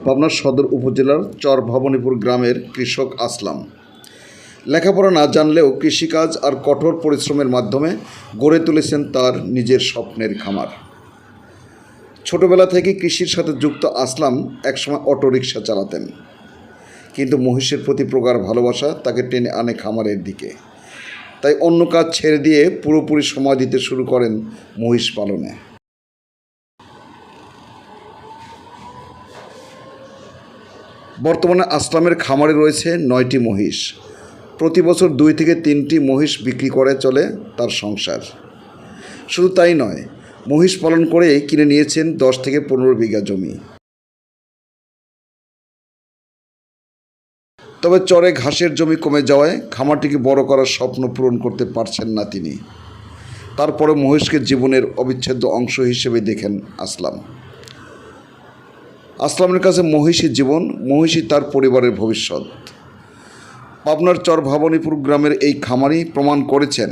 পাবনা সদর উপজেলার চর ভবানীপুর গ্রামের কৃষক আসলাম লেখাপড়া না জানলেও কৃষিকাজ আর কঠোর পরিশ্রমের মাধ্যমে গড়ে তুলেছেন তার নিজের স্বপ্নের খামার। ছোটবেলা থেকে কৃষির সাথে যুক্ত আসলাম একসময় অটোরিকশা চালাতেন, কিন্তু মহিষের প্রতি প্রগাঢ় ভালোবাসা তাকে টেনে আনে খামারের দিকে। তাই অন্য কাজ ছেড়ে দিয়ে পুরোপুরি সময় দিতে শুরু করেন মহিষ পালনে। বর্তমানে আসলামের খামারে রয়েছে 9টি মহিষ। প্রতি বছর 2 থেকে 3টি মহিষ বিক্রি করে চলে তার সংসার। শুধু তাই নয়, মহিষ পালন করে কিনে নিয়েছেন 10 থেকে 15 বিঘা জমি। তবে চরে ঘাসের জমি কমে যাওয়ায় খামারটিকে বড় করার স্বপ্ন পূরণ করতে পারছেন না তিনি। তারপরে মহিষকে জীবনের অবিচ্ছেদ্য অংশ হিসেবে দেখেন আসলাম। আসলামের কাছে মহিষী জীবন, মহিষী তার পরিবারের ভবিষ্যৎ। পাবনার চর ভবানীপুর গ্রামের এই খামারি প্রমাণ করেছেন,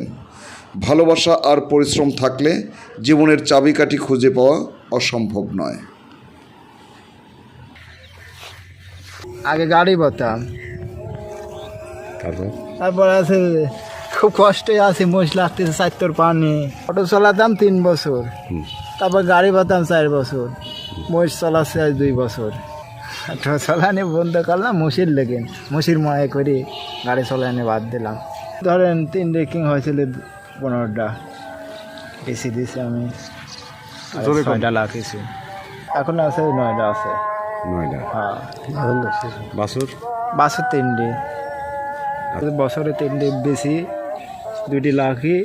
ভালোবাসা আর পরিশ্রম থাকলে জীবনের চাবিকাঠি খুঁজে পাওয়া অসম্ভব নয়। আগে গাড়ি বলতাম, তারপর আছে খুব কষ্টে আছে, মোষ লাগতেছে 4 পানি। অটো চালাতাম 3 বছর, তারপর গাড়ি বাতাম 4 বছর, মোষ চালাচ্ছে আজ 2 বছর। অটো চালানি বন্ধ করলাম মোষের লেগে, মোষের মায়ে করে গাড়ি চালানি বাদ দিলাম। ধরেন 3 রেকিং হয়েছিল 15টা, বেশি দিয়েছি আমি 6টা লাখিছি। এখন আছে 9টা আছে। 9টা? হ্যাঁ। বাছুর? বাছুর 3টে, বছরে 3টে বেশি, 2টি লাখি।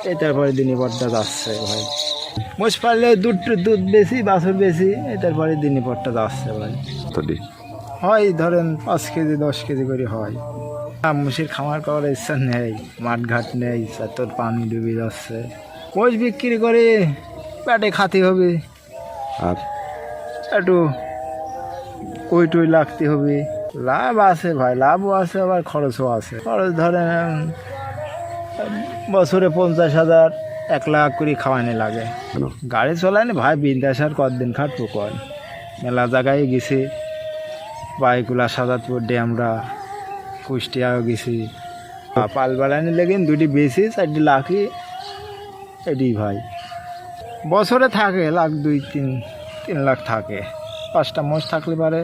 এই তারপরে দিনই পরটা যাচ্ছে ভাই। মোষ পারলে দুধ বেশি, বাছুর বেশি, এই তারপরে দিনই পরটা যাচ্ছে ভাই। হয় ধরেন 5 কেজি 10 কেজি করে হয়। মোষের খামার করার ইচ্ছা নেই, মাঠঘাট নেই, তোর পানি ডুবে যাচ্ছে। মোষ বিক্রি করে পেটে খাতে হবে, আর একটু কই টই লাগতে হবে। লাভ আছে ভাই, লাভও আছে, আবার খরচও আছে। খরচ ধরেন বছরে 50,000 1 লাখ করে খাওয়ানি লাগে। গাড়ি চলায়নি ভাই, বিন্দাস আর কতদিন খাটবো কয়। মেলা জায়গায় গেছি, বাইকুলা, সাজাদপুর, ড্যামরা, কুষ্টিয়াও গেছি। পাল বাড়ানি লেগে 2টি বেশি 4টি লাখি, এটি ভাই বছরে থাকে লাখ 2-3 লাখ থাকে। 5টা মোষ থাকলে পারে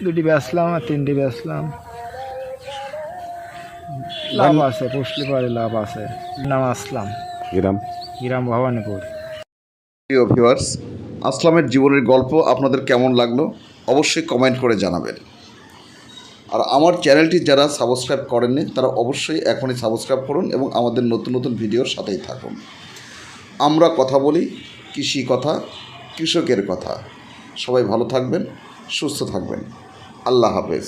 2টি বেচলাম আর 3টি বেচলাম, লাভ আছে, পুষলে পারে লাভ আছে। নাম আসলাম, গ্রাম ভবানীপুর। প্রিয় ভিউয়ার্স, আসলামের জীবনের গল্প আপনাদের কেমন লাগলো অবশ্যই কমেন্ট করে জানাবেন। আর আমার চ্যানেলটি যারা সাবস্ক্রাইব করেননি তারা অবশ্যই এখনই সাবস্ক্রাইব করুন এবং আমাদের নতুন নতুন ভিডিওর সাথেই থাকুন। আমরা কথা বলি কৃষি কথা, কৃষকের কথা। সবাই ভালো থাকবেন, সুস্থ থাকবেন। আল্লাহ হাফেজ।